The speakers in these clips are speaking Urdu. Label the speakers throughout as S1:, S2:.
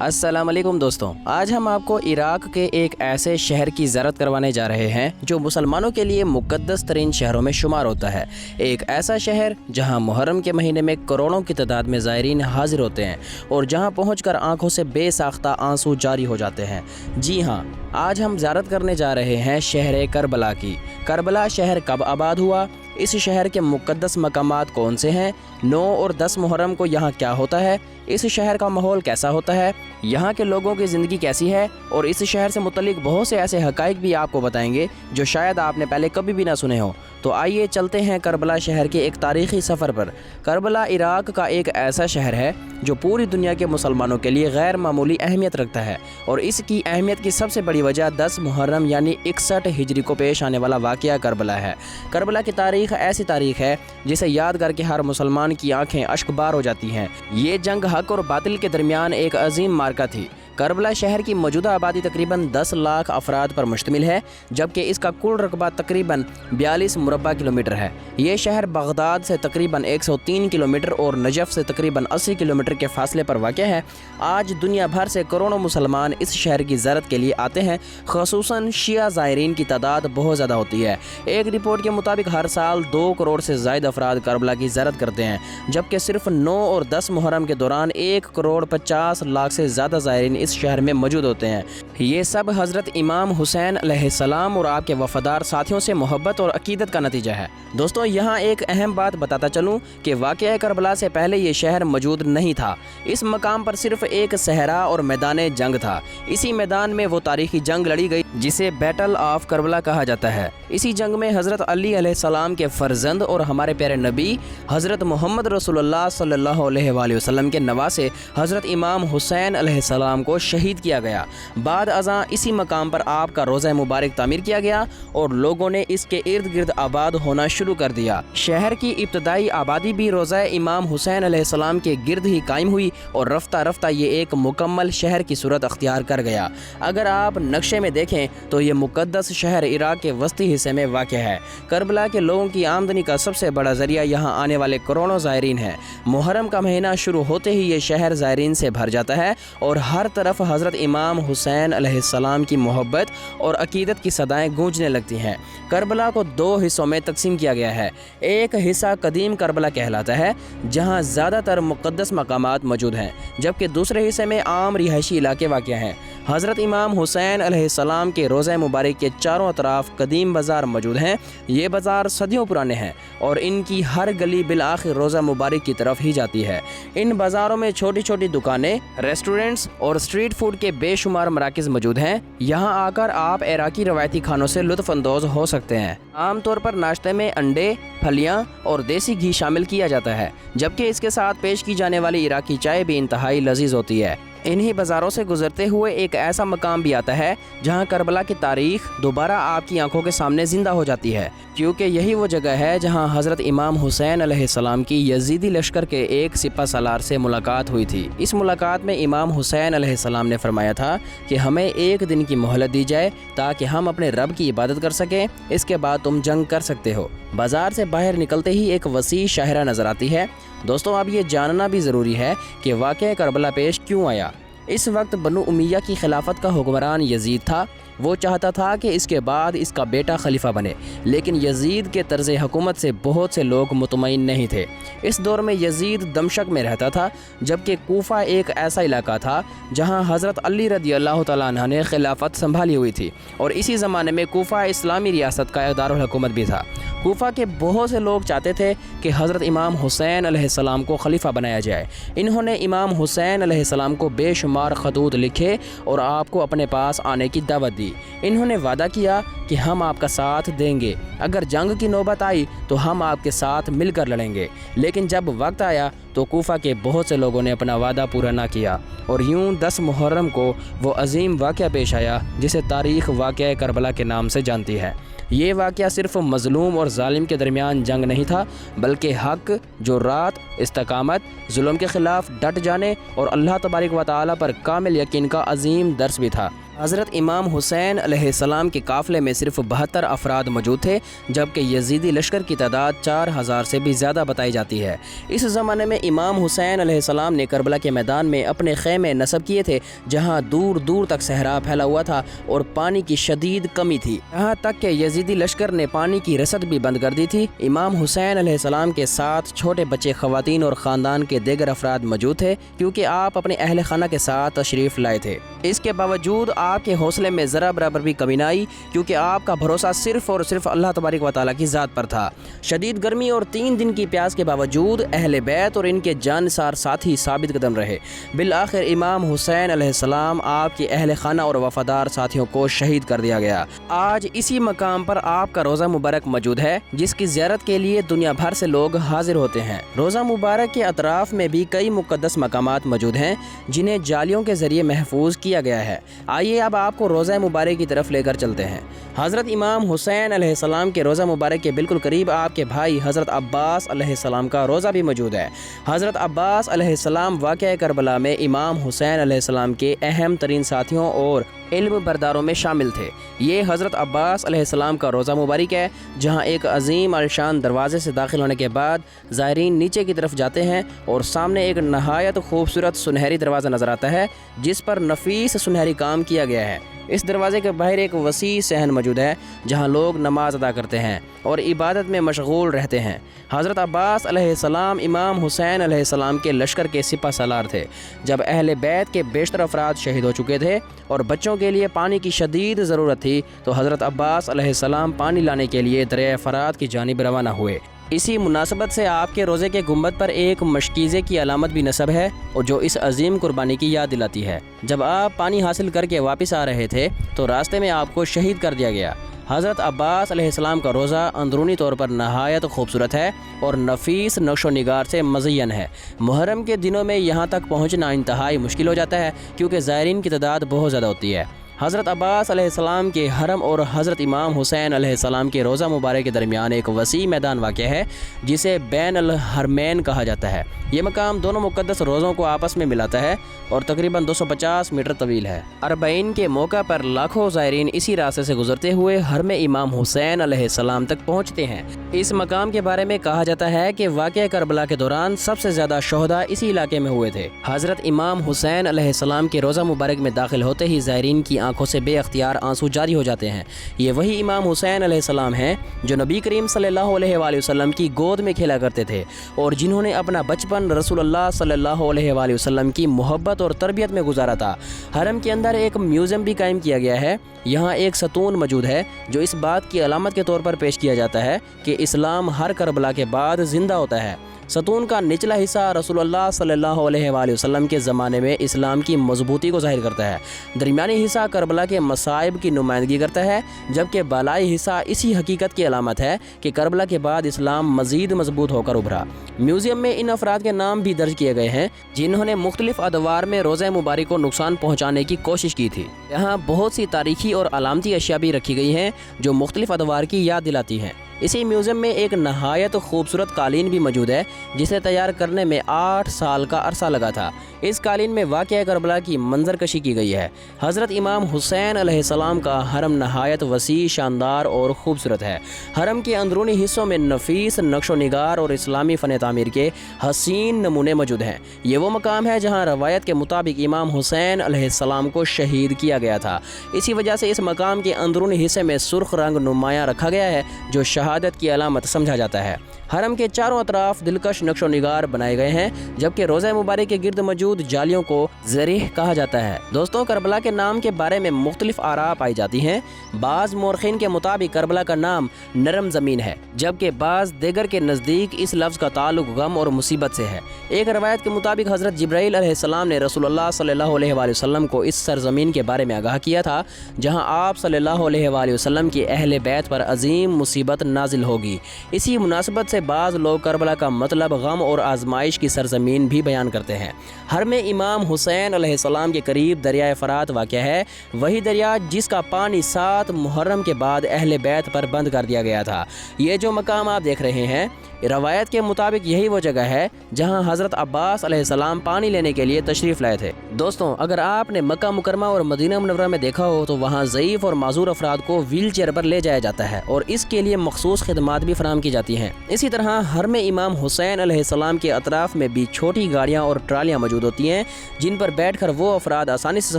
S1: السلام علیکم دوستوں، آج ہم آپ کو عراق کے ایک ایسے شہر کی زیارت کروانے جا رہے ہیں جو مسلمانوں کے لیے مقدس ترین شہروں میں شمار ہوتا ہے۔ ایک ایسا شہر جہاں محرم کے مہینے میں کروڑوں کی تعداد میں زائرین حاضر ہوتے ہیں اور جہاں پہنچ کر آنکھوں سے بے ساختہ آنسو جاری ہو جاتے ہیں۔ جی ہاں، آج ہم زیارت کرنے جا رہے ہیں شہر کربلا کی۔ کربلا شہر کب آباد ہوا؟ اس شہر کے مقدس مقامات کون سے ہیں؟ 9 اور 10 محرم کو یہاں کیا ہوتا ہے؟ اس شہر کا ماحول کیسا ہوتا ہے؟ یہاں کے لوگوں کی زندگی کیسی ہے؟ اور اس شہر سے متعلق بہت سے ایسے حقائق بھی آپ کو بتائیں گے جو شاید آپ نے پہلے کبھی بھی نہ سنے ہو۔ تو آئیے چلتے ہیں کربلا شہر کے ایک تاریخی سفر پر۔ کربلا عراق کا ایک ایسا شہر ہے جو پوری دنیا کے مسلمانوں کے لیے غیر معمولی اہمیت رکھتا ہے، اور اس کی اہمیت کی سب سے بڑی وجہ 10 محرم یعنی 61 ہجری کو پیش آنے والا واقعہ کربلا ہے۔ کربلا کی تاریخ ایسی تاریخ ہے جسے یاد کر کے ہر مسلمان کی آنکھیں اشک بار ہو جاتی ہیں۔ یہ جنگ حق اور باطل کے درمیان ایک عظیم معرکہ تھی۔ کربلا شہر کی موجودہ آبادی تقریباً 10 لاکھ افراد پر مشتمل ہے، جبکہ اس کا کل رقبہ تقریباً 42 مربع کلومیٹر ہے۔ یہ شہر بغداد سے تقریباً 103 کلومیٹر اور نجف سے تقریباً 80 کلومیٹر کے فاصلے پر واقع ہے۔ آج دنیا بھر سے کروڑوں مسلمان اس شہر کی زیارت کے لیے آتے ہیں، خصوصاً شیعہ زائرین کی تعداد بہت زیادہ ہوتی ہے۔ ایک رپورٹ کے مطابق ہر سال 2 کروڑ سے زائد افراد کربلا کی زیارت کرتے ہیں، جبکہ صرف 9 اور 10 محرم کے دوران 1 کروڑ 50 لاکھ سے زیادہ زائرین اس شہر میں موجود ہوتے ہیں۔ یہ سب حضرت امام حسین علیہ السلام اور آپ کے وفادار ساتھیوں سے محبت اور عقیدت کا نتیجہ ہے۔ دوستوں، یہاں ایک اہم بات بتاتا چلوں کہ واقعہ کربلا سے پہلے یہ شہر موجود نہیں تھا۔ اس مقام پر صرف ایک صحرا اور میدان جنگ تھا۔ اسی میدان میں وہ تاریخی جنگ لڑی گئی جسے بیٹل آف کربلا کہا جاتا ہے۔ اسی جنگ میں حضرت علی علیہ السلام کے فرزند اور ہمارے پیارے نبی حضرت محمد رسول اللہ صلی اللہ علیہ وآلہ وسلم کے نواسے حضرت امام حسین علیہ السلام کو شہید کیا گیا۔ بعد ازاں اسی مقام پر آپ کا روضہ مبارک تعمیر کیا گیا اور لوگوں نے اس کے ارد گرد آباد ہونا شروع کر دیا۔ شہر کی ابتدائی آبادی بھی روضہ امام حسین علیہ السلام کے گرد ہی قائم ہوئی اور رفتہ رفتہ یہ ایک مکمل شہر کی صورت اختیار کر گیا۔ اگر آپ نقشے میں دیکھیں تو یہ مقدس شہر عراق کے وسطی حصے میں واقع ہے۔ کربلا کے لوگوں کی آمدنی کا سب سے بڑا ذریعہ یہاں آنے والے کروڑوں زائرین ہیں۔ محرم کا مہینہ شروع ہوتے ہی یہ شہر زائرین سے بھر جاتا ہے اور ہر طرف حضرت امام حسین علیہ السلام کی محبت اور عقیدت کی صدائیں گونجنے لگتی ہیں۔ کربلا کو 2 حصوں میں تقسیم کیا گیا ہے۔ ایک حصہ قدیم کربلا کہلاتا ہے جہاں زیادہ تر مقدس مقامات موجود ہیں، جبکہ دوسرے حصے میں عام رہائشی علاقے واقع ہیں۔ حضرت امام حسین علیہ السلام کے روضہ مبارک کے چاروں اطراف قدیم بازار موجود ہیں۔ یہ بازار صدیوں پرانے ہیں اور ان کی ہر گلی بالآخر روضہ مبارک کی طرف ہی جاتی ہے۔ ان بازاروں میں چھوٹی چھوٹی دکانیں، ریسٹورنٹس اور اسٹریٹ فوڈ کے بے شمار مراکز موجود ہیں۔ یہاں آ کر آپ عراقی روایتی کھانوں سے لطف اندوز ہو سکتے ہیں۔ عام طور پر ناشتے میں انڈے، پھلیاں اور دیسی گھی شامل کیا جاتا ہے، جبکہ اس کے ساتھ پیش کی جانے والی عراقی چائے بھی انتہائی لذیذ ہوتی ہے۔ انہی بازاروں سے گزرتے ہوئے ایک ایسا مقام بھی آتا ہے جہاں کربلا کی تاریخ دوبارہ آپ کی آنکھوں کے سامنے زندہ ہو جاتی ہے، کیونکہ یہی وہ جگہ ہے جہاں حضرت امام حسین علیہ السلام کی یزیدی لشکر کے ایک سپہ سالار سے ملاقات ہوئی تھی۔ اس ملاقات میں امام حسین علیہ السلام نے فرمایا تھا کہ ہمیں 1 دن کی مہلت دی جائے تاکہ ہم اپنے رب کی عبادت کر سکیں، اس کے بعد تم جنگ کر سکتے ہو۔ بازار سے باہر نکلتے ہی ایک وسیع شاہراہ نظر آتی ہے۔ دوستوں، اب یہ جاننا بھی ضروری ہے کہ واقعہ کربلا پیش کیوں آیا۔ اس وقت بنو امیہ کی خلافت کا حکمران یزید تھا۔ وہ چاہتا تھا کہ اس کے بعد اس کا بیٹا خلیفہ بنے، لیکن یزید کے طرز حکومت سے بہت سے لوگ مطمئن نہیں تھے۔ اس دور میں یزید دمشق میں رہتا تھا، جبکہ کوفہ ایک ایسا علاقہ تھا جہاں حضرت علی رضی اللہ تعالیٰ عنہ نے خلافت سنبھالی ہوئی تھی، اور اسی زمانے میں کوفہ اسلامی ریاست کا دارالحکومت بھی تھا۔ کوفہ کے بہت سے لوگ چاہتے تھے کہ حضرت امام حسین علیہ السلام کو خلیفہ بنایا جائے۔ انہوں نے امام حسین علیہ السلام کو بے شمار خطوط لکھے اور آپ کو اپنے پاس آنے کی دعوت دی۔ انہوں نے وعدہ کیا کہ ہم آپ کا ساتھ دیں گے، اگر جنگ کی نوبت آئی تو ہم آپ کے ساتھ مل کر لڑیں گے۔ لیکن جب وقت آیا تو کوفہ کے بہت سے لوگوں نے اپنا وعدہ پورا نہ کیا، اور یوں 10 محرم کو وہ عظیم واقعہ پیش آیا جسے تاریخ واقعہ کربلا کے نام سے جانتی ہے۔ یہ واقعہ صرف مظلوم اور ظالم کے درمیان جنگ نہیں تھا، بلکہ حق، جرات، استقامت، ظلم کے خلاف ڈٹ جانے اور اللہ تبارک و تعالیٰ پر کامل یقین کا عظیم درس بھی تھا۔ حضرت امام حسین علیہ السلام کے قافلے میں صرف 72 افراد موجود تھے، جبکہ یزیدی لشکر کی تعداد 4000 سے بھی زیادہ بتائی جاتی ہے۔ اس زمانے میں امام حسین علیہ السلام نے کربلا کے میدان میں اپنے خیمے نصب کیے تھے، جہاں دور دور تک صحرا پھیلا ہوا تھا اور پانی کی شدید کمی تھی، یہاں تک کہ یزیدی لشکر نے پانی کی رسد بھی بند کر دی تھی۔ امام حسین علیہ السلام کے ساتھ چھوٹے بچے، خواتین اور خاندان کے دیگر افراد موجود تھے، کیونکہ آپ اپنے اہل خانہ کے ساتھ تشریف لائے تھے۔ اس کے باوجود آپ کے حوصلے میں ذرا برابر بھی کمی نہ آئی، کیونکہ آپ کا بھروسہ صرف اور صرف اللہ تبارک و تعالیٰ کی ذات پر تھا۔ شدید گرمی اور 3 دن کی پیاس کے باوجود اہل بیت اور ان کے جانثار ساتھی ثابت قدم رہے۔ بالآخر امام حسین علیہ السلام آپ کے اہل خانہ اور وفادار ساتھیوں کو شہید کر دیا گیا۔ آج اسی مقام پر آپ کا روضہ مبارک موجود ہے، جس کی زیارت کے لیے دنیا بھر سے لوگ حاضر ہوتے ہیں۔ روضہ مبارک کے اطراف میں بھی کئی مقدس مقامات موجود ہیں، جنہیں جالیوں کے ذریعے محفوظ کیا گیا ہے۔ آئیے اب آپ کو روضہ مبارک کی طرف لے کر چلتے ہیں۔ حضرت امام حسین علیہ السلام کے روضہ مبارک کے بالکل قریب آپ کے بھائی حضرت عباس علیہ السلام کا روضہ بھی موجود ہے۔ حضرت عباس علیہ السلام واقعہ کربلا میں امام حسین علیہ السلام کے اہم ترین ساتھیوں اور علم برداروں میں شامل تھے۔ یہ حضرت عباس علیہ السلام کا روضہ مبارک ہے، جہاں ایک عظیم الشان دروازے سے داخل ہونے کے بعد زائرین نیچے کی طرف جاتے ہیں اور سامنے ایک نہایت خوبصورت سنہری دروازہ نظر آتا ہے، جس پر نفیس سنہری کام کیا گیا ہے۔ اس دروازے کے باہر ایک وسیع صحن موجود ہے، جہاں لوگ نماز ادا کرتے ہیں اور عبادت میں مشغول رہتے ہیں۔ حضرت عباس علیہ السلام امام حسین علیہ السلام کے لشکر کے سپہ سالار تھے۔ جب اہل بیت کے بیشتر افراد شہید ہو چکے تھے اور بچوں کے لیے پانی کی شدید ضرورت تھی، تو حضرت عباس علیہ السلام پانی لانے کے لیے دریائے فرات کی جانب روانہ ہوئے۔ اسی مناسبت سے آپ کے روضے کے گنبد پر ایک مشکیزے کی علامت بھی نصب ہے، اور جو اس عظیم قربانی کی یاد دلاتی ہے۔ جب آپ پانی حاصل کر کے واپس آ رہے تھے تو راستے میں آپ کو شہید کر دیا گیا۔ حضرت عباس علیہ السلام کا روضہ اندرونی طور پر نہایت خوبصورت ہے اور نفیس نقش و نگار سے مزین ہے۔ محرم کے دنوں میں یہاں تک پہنچنا انتہائی مشکل ہو جاتا ہے، کیونکہ زائرین کی تعداد بہت زیادہ ہوتی ہے۔ حضرت عباس علیہ السلام کے حرم اور حضرت امام حسین علیہ السلام کے روضہ مبارک کے درمیان ایک وسیع میدان واقع ہے، جسے بین الحرمین کہا جاتا ہے۔ یہ مقام دونوں مقدس روضوں کو آپس میں ملاتا ہے اور تقریباً 250 میٹر طویل ہے۔ اربعین کے موقع پر لاکھوں زائرین اسی راستے سے گزرتے ہوئے حرم امام حسین علیہ السلام تک پہنچتے ہیں۔ اس مقام کے بارے میں کہا جاتا ہے کہ واقعہ کربلا کے دوران سب سے زیادہ شہداء اسی علاقے میں ہوئے تھے۔ حضرت امام حسین علیہ السلام کے روضہ مبارک میں داخل ہوتے ہی زائرین کی آنکھوں سے بے اختیار آنسو جاری ہو جاتے ہیں۔ یہ وہی امام حسین علیہ السلام ہیں جو نبی کریم صلی اللہ علیہ وآلہ وسلم کی گود میں کھیلا کرتے تھے، اور جنہوں نے اپنا بچپن رسول اللہ صلی اللہ علیہ وآلہ وسلم کی محبت اور تربیت میں گزارا تھا۔ حرم کے اندر ایک میوزیم بھی قائم کیا گیا ہے۔ یہاں ایک ستون موجود ہے جو اس بات کی علامت کے طور پر پیش کیا جاتا ہے کہ اسلام ہر کربلا کے بعد زندہ ہوتا ہے۔ ستون کا نچلا حصہ رسول اللہ صلی اللہ علیہ وآلہ وسلم کے زمانے میں اسلام کی مضبوطی کو ظاہر کرتا ہے۔ درمیانی حصہ کربلا کے مصائب کی نمائندگی کرتا ہے، جبکہ بالائی حصہ اسی حقیقت کی علامت ہے کہ کربلا کے بعد اسلام مزید مضبوط ہو کر ابھرا۔ میوزیم میں ان افراد کے نام بھی درج کیے گئے ہیں جنہوں نے مختلف ادوار میں روضہ مبارک کو نقصان پہنچانے کی کوشش کی تھی۔ یہاں بہت سی تاریخی اور علامتی اشیاء بھی رکھی گئی ہیں جو مختلف ادوار کی یاد دلاتی ہیں۔ اسی میوزیم میں ایک نہایت خوبصورت قالین بھی موجود ہے، جسے تیار کرنے میں 8 سال کا عرصہ لگا تھا۔ اس قالین میں واقعہ کربلا کی منظر کشی کی گئی ہے۔ حضرت امام حسین علیہ السلام کا حرم نہایت وسیع، شاندار اور خوبصورت ہے۔ حرم کے اندرونی حصوں میں نفیس نقش و نگار اور اسلامی فن تعمیر کے حسین نمونے موجود ہیں۔ یہ وہ مقام ہے جہاں روایت کے مطابق امام حسین علیہ السلام کو شہید کیا گیا تھا۔ اسی وجہ سے اس مقام کے اندرونی حصے میں سرخ رنگ نمایاں رکھا گیا ہے، جو شہادت کی علامت سمجھا جاتا ہے۔ حرم کے چاروں اطراف دلکش نقش و نگار بنائے گئے ہیں، جبکہ روضہ مبارک کے گرد موجود جالیوں کو ذریح کہا جاتا ہے۔ دوستوں، کربلا کے نام کے بارے میں مختلف آراء پائی جاتی ہیں۔ بعض مورخین کے مطابق کربلا کا نام نرم زمین ہے، جبکہ بعض دیگر کے نزدیک اس لفظ کا تعلق غم اور مصیبت سے ہے۔ ایک روایت کے مطابق حضرت جبرائیل علیہ السلام نے رسول اللہ صلی اللہ علیہ وآلہ وسلم کو اس سرزمین کے بارے میں آگاہ کیا تھا جہاں آپ صلی اللہ علیہ وآلہ وسلم کی اہل بیت پر عظیم مصیبت نازل ہوگی۔ اسی مناسبت سے بعض لوگ کربلا کا مطلب غم اور آزمائش کی سرزمین بھی بیان کرتے ہیں۔ حرم امام حسین علیہ السلام کے قریب دریائے فرات واقع ہے، وہی دریا جس کا پانی 7 محرم کے بعد اہل بیت پر بند کر دیا گیا تھا۔ یہ جو مقام آپ دیکھ رہے ہیں، روایت کے مطابق یہی وہ جگہ ہے جہاں حضرت عباس علیہ السلام پانی لینے کے لیے تشریف لائے تھے۔ دوستوں، اگر آپ نے مکہ مکرمہ اور مدینہ منورہ میں دیکھا ہو تو وہاں ضعیف اور معذور افراد کو ویل چیئر پر لے جایا جاتا ہے اور اس کے لیے مخصوص خدمات بھی فراہم کی جاتی ہیں۔ اسی طرح حرم امام حسین علیہ السلام کے اطراف میں بھی چھوٹی گاڑیاں اور ٹرالیاں موجود ہوتی ہیں جن پر بیٹھ کر وہ افراد آسانی سے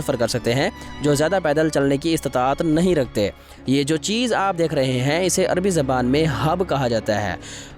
S1: سفر کر سکتے ہیں جو زیادہ پیدل چلنے کی استطاعت نہیں رکھتے۔ یہ جو چیز آپ دیکھ رہے ہیں اسے عربی زبان میں ہب کہا جاتا ہے۔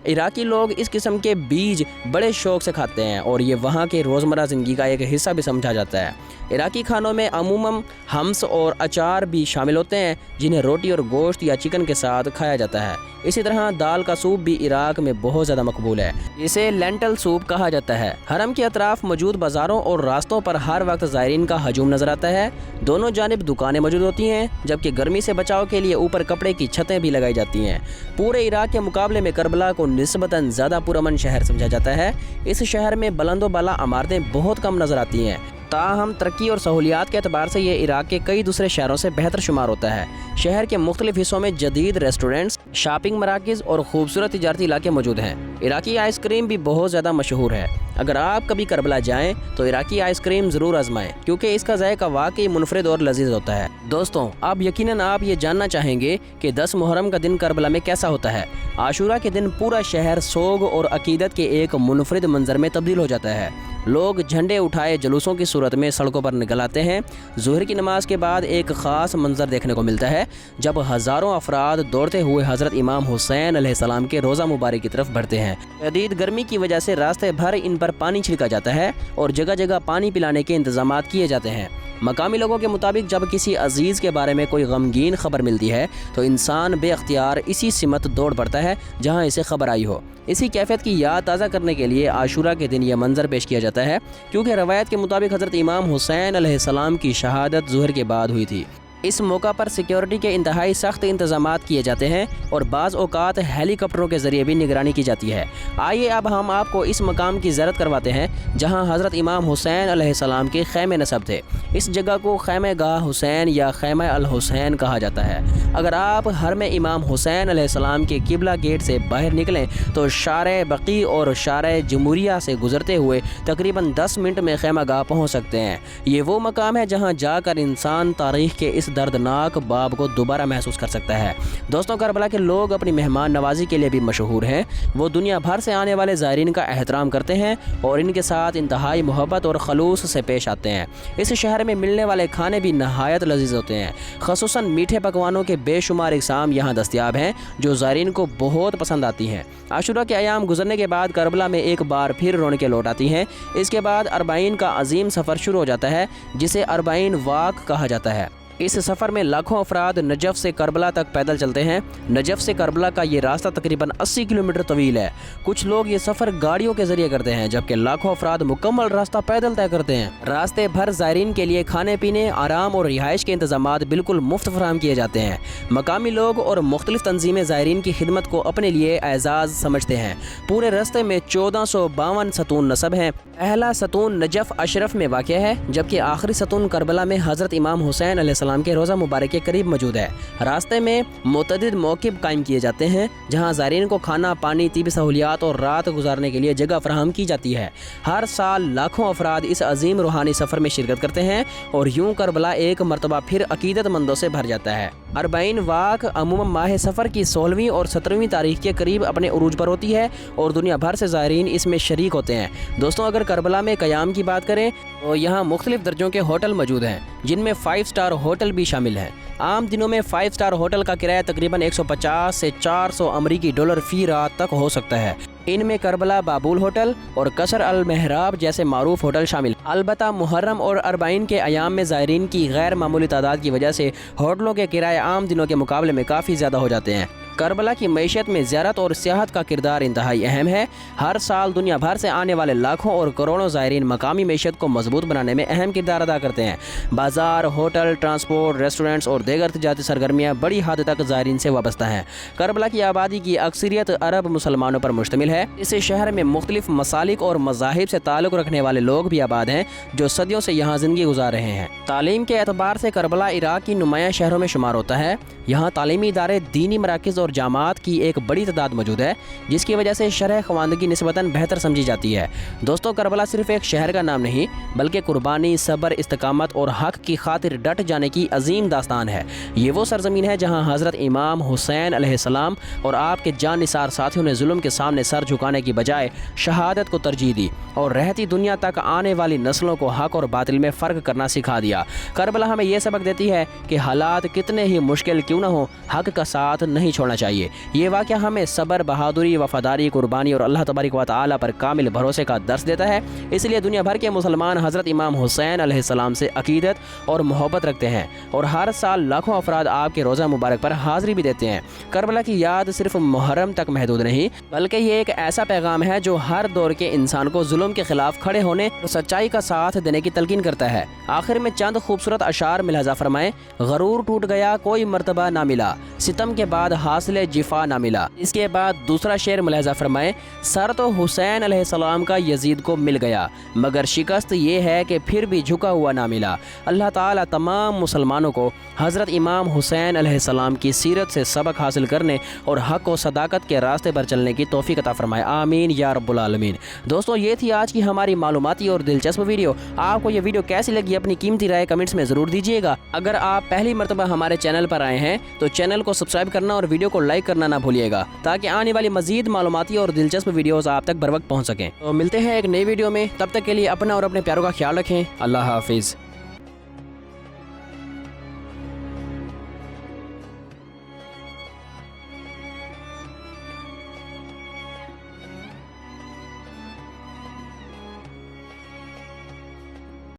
S1: عراقی لوگ اس قسم کے بیج بڑے شوق سے کھاتے ہیں اور یہ وہاں کے روزمرہ زندگی کا ایک حصہ بھی سمجھا جاتا ہے۔ عراقی کھانوں میں عموماً ہمس اور اچار بھی شامل ہوتے ہیں جنہیں روٹی اور گوشت یا چکن کے ساتھ کھایا جاتا ہے۔ اسی طرح دال کا سوپ بھی عراق میں بہت زیادہ مقبول ہے، اسے لینٹل سوپ کہا جاتا ہے۔ حرم کے اطراف موجود بازاروں اور راستوں پر ہر وقت زائرین کا ہجوم نظر آتا ہے۔ دونوں جانب دکانیں موجود ہوتی ہیں جبکہ گرمی سے بچاؤ کے لیے اوپر کپڑے کی چھتیں بھی لگائی جاتی ہیں۔ پورے عراق کے مقابلے میں کربلا کو نسبتاً زیادہ پرامن شہر سمجھا جاتا ہے۔ اس شہر میں بلند و بالا عمارتیں بہت کم نظر آتی ہیں، تاہم ترقی اور سہولیات کے اعتبار سے یہ عراق کے کئی دوسرے شہروں سے بہتر شمار ہوتا ہے۔ شہر کے مختلف حصوں میں جدید ریسٹورنٹس، شاپنگ مراکز اور خوبصورت تجارتی علاقے موجود ہیں۔ عراقی آئس کریم بھی بہت زیادہ مشہور ہے۔ اگر آپ کبھی کربلا جائیں تو عراقی آئس کریم ضرور آزمائیں کیونکہ اس کا ذائقہ واقعی منفرد اور لذیذ ہوتا ہے۔ دوستوں، اب یقیناً آپ یہ جاننا چاہیں گے کہ 10 محرم کا دن کربلا میں کیسا ہوتا ہے۔ عاشورہ کے دن پورا شہر سوگ اور عقیدت کے ایک منفرد منظر میں تبدیل ہو جاتا ہے۔ لوگ جھنڈے اٹھائے جلوسوں کی صورت میں سڑکوں پر نکل آتے ہیں۔ ظہر کی نماز کے بعد ایک خاص منظر دیکھنے کو ملتا ہے جب ہزاروں افراد دوڑتے ہوئے حضرت امام حسین علیہ السلام کے روضہ مبارک کی طرف بڑھتے ہیں۔ شدید گرمی کی وجہ سے راستے بھر ان پر پانی چھڑکا جاتا ہے اور جگہ جگہ پانی پلانے کے انتظامات کیے جاتے ہیں۔ مقامی لوگوں کے مطابق جب کسی عزیز کے بارے میں کوئی غمگین خبر ملتی ہے تو انسان بے اختیار اسی سمت دوڑ پڑتا ہے جہاں اسے خبر آئی ہو۔ اسی کیفیت کی یاد تازہ کرنے کے لیے عاشورہ کے دن یہ منظر پیش کیا جاتا ہے کیونکہ روایت کے مطابق حضرت امام حسین علیہ السلام کی شہادت ظہر کے بعد ہوئی تھی۔ اس موقع پر سیکیورٹی کے انتہائی سخت انتظامات کیے جاتے ہیں اور بعض اوقات ہیلی کاپٹروں کے ذریعے بھی نگرانی کی جاتی ہے۔ آئیے اب ہم آپ کو اس مقام کی زیارت کرواتے ہیں جہاں حضرت امام حسین علیہ السلام کے خیمے نصب تھے۔ اس جگہ کو خیمہ گاہ حسین یا خیمہ الحسین کہا جاتا ہے۔ اگر آپ حرم امام حسین علیہ السلام کے قبلہ گیٹ سے باہر نکلیں تو شارع بقیع اور شارع جمہوریہ سے گزرتے ہوئے تقریباً 10 منٹ میں خیمہ گاہ پہنچ سکتے ہیں۔ یہ وہ مقام ہے جہاں جا کر انسان تاریخ کے اس دردناک باب کو دوبارہ محسوس کر سکتا ہے۔ دوستوں، کربلا کے لوگ اپنی مہمان نوازی کے لیے بھی مشہور ہیں۔ وہ دنیا بھر سے آنے والے زائرین کا احترام کرتے ہیں اور ان کے ساتھ انتہائی محبت اور خلوص سے پیش آتے ہیں۔ اس شہر میں ملنے والے کھانے بھی نہایت لذیذ ہوتے ہیں، خصوصاً میٹھے پکوانوں کے بے شمار اقسام یہاں دستیاب ہیں جو زائرین کو بہت پسند آتی ہیں۔ عاشورہ کے ایام گزرنے کے بعد کربلا میں ایک بار پھر رونقیں لوٹ آتی ہیں۔ اس کے بعد اربعین کا عظیم سفر شروع ہو جاتا ہے جسے اربعین واک کہا جاتا ہے۔ اس سفر میں لاکھوں افراد نجف سے کربلا تک پیدل چلتے ہیں۔ نجف سے کربلا کا یہ راستہ تقریباً 80 کلومیٹر طویل ہے۔ کچھ لوگ یہ سفر گاڑیوں کے ذریعے کرتے ہیں جبکہ لاکھوں افراد مکمل راستہ پیدل طے کرتے ہیں۔ راستے بھر زائرین کے لیے کھانے پینے، آرام اور رہائش کے انتظامات بالکل مفت فراہم کیے جاتے ہیں۔ مقامی لوگ اور مختلف تنظیمیں زائرین کی خدمت کو اپنے لیے اعزاز سمجھتے ہیں۔ پورے راستے میں 1452 ستون نصب ہیں۔ پہلا ستون نجف اشرف میں واقع ہے جبکہ آخری ستون کربلا میں حضرت امام حسین علیہ السلام کے روضہ مبارک کے قریب موجود ہے۔ راستے میں متعدد موقف قائم کیے جاتے ہیں جہاں زائرین کو کھانا، پانی، طبی سہولیات اور رات گزارنے کے لیے جگہ فراہم کی جاتی ہے۔ ہر سال لاکھوں افراد اس عظیم روحانی سفر میں شرکت کرتے ہیں اور یوں کربلا ایک مرتبہ پھر عقیدت مندوں سے بھر جاتا ہے۔ اربعین واک عموماً ماہ سفر کی 16ویں اور 17ویں تاریخ کے قریب اپنے عروج پر ہوتی ہے اور دنیا بھر سے زائرین اس میں شریک ہوتے ہیں۔ دوستوں، اگر کربلا میں قیام کی بات کریں تو یہاں مختلف درجوں کے ہوٹل موجود ہیں جن میں 5 سٹار ہوٹل بھی شامل ہیں۔ عام دنوں میں 5 سٹار ہوٹل کا کرایہ تقریباً 150 سے 400 امریکی ڈالر فی رات تک ہو سکتا ہے۔ ان میں کربلا بابول ہوٹل اور قصر المحراب جیسے معروف ہوٹل شامل۔ البتہ محرم اور اربعین کے ایام میں زائرین کی غیر معمولی تعداد کی وجہ سے ہوٹلوں کے کرائے عام دنوں کے مقابلے میں کافی زیادہ ہو جاتے ہیں۔ کربلا کی معیشت میں زیارت اور سیاحت کا کردار انتہائی اہم ہے۔ ہر سال دنیا بھر سے آنے والے لاکھوں اور کروڑوں زائرین مقامی معیشت کو مضبوط بنانے میں اہم کردار ادا کرتے ہیں۔ بازار، ہوٹل، ٹرانسپورٹ، ریسٹورنٹس اور دیگر تجارتی سرگرمیاں بڑی حد تک زائرین سے وابستہ ہیں۔ کربلا کی آبادی کی اکثریت عرب مسلمانوں پر مشتمل ہے۔ اس شہر میں مختلف مسالک اور مذاہب سے تعلق رکھنے والے لوگ بھی آباد ہیں جو صدیوں سے یہاں زندگی گزار رہے ہیں۔ تعلیم کے اعتبار سے کربلا عراق کی نمایاں شہروں میں شمار ہوتا ہے۔ یہاں تعلیمی ادارے، دینی مراکز اور جامعات کی ایک بڑی تعداد موجود ہے، جس کی وجہ سے شرح خواندگی نسبتاً بہتر سمجھی جاتی ہے۔ دوستو، کربلا صرف ایک شہر کا نام نہیں بلکہ قربانی، صبر، استقامت اور حق کی خاطر ڈٹ جانے کی عظیم داستان ہے۔ یہ وہ سرزمین ہے جہاں حضرت امام حسین علیہ السلام اور آپ کے جان نثار ساتھیوں نے ظلم کے سامنے سر جھکانے کی بجائے شہادت کو ترجیح دی اور رہتی دنیا تک آنے والی نسلوں کو حق اور باطل میں فرق کرنا سکھا دیا۔ کربلا ہمیں یہ سبق دیتی ہے کہ حالات کتنے ہی مشکل کیوں نہ ہو، حق کا ساتھ نہیں چھوڑنا چاہیے۔ یہ واقعہ ہمیں صبر، بہادری، وفاداری، قربانی اور اللہ تبارک و تعالی پر کامل بھروسے کا درس دیتا ہے۔ اس لیے دنیا بھر کے مسلمان حضرت امام حسین علیہ السلام سے عقیدت اور محبت رکھتے ہیں اور ہر سال لاکھوں افراد آپ کے روزہ مبارک پر حاضری بھی دیتے ہیں۔ کربلا کی یاد صرف محرم تک محدود نہیں بلکہ یہ ایک ایسا پیغام ہے جو ہر دور کے انسان کو ظلم کے خلاف کھڑے ہونے اور سچائی کا ساتھ دینے کی تلقین کرتا ہے۔ آخر میں چند خوبصورت اشعار ملاحظہ فرمائیں۔ غرور ٹوٹ گیا کوئی مرتبہ نہ ملا، ستم کے بعد حاصل جفا نہ ملا۔ اس کے بعد دوسرا شعر ملاحظہ فرمائیں۔ سر تو حسین علیہ السلام کا یزید کو مل گیا، مگر شکست یہ ہے کہ پھر بھی جھکا ہوا نہ ملا۔ اللہ تعالیٰ تمام مسلمانوں کو حضرت امام حسین علیہ السلام کی سیرت سے سبق حاصل کرنے اور حق و صداقت کے راستے پر چلنے کی توفیق عطا فرمائے، آمین یا رب العالمین۔ دوستو، یہ تھی آج کی ہماری معلوماتی اور دلچسپ ویڈیو۔ آپ کو یہ ویڈیو کیسی لگی اپنی قیمتی رائے کمنٹس میں ضرور دیجیے گا۔ اگر آپ پہلی مرتبہ ہمارے چینل پر آئے ہیں تو چینل کو سبسکرائب کرنا اور ویڈیو کو لائک کرنا نہ بھولیے گا تاکہ آنے والی مزید معلوماتی اور دلچسپ ویڈیوز آپ تک بر وقت پہنچ سکیں۔ تو ملتے ہیں ایک نئی ویڈیو میں، تب تک کے لیے اپنا اور اپنے پیاروں کا خیال رکھیں۔ اللہ حافظ۔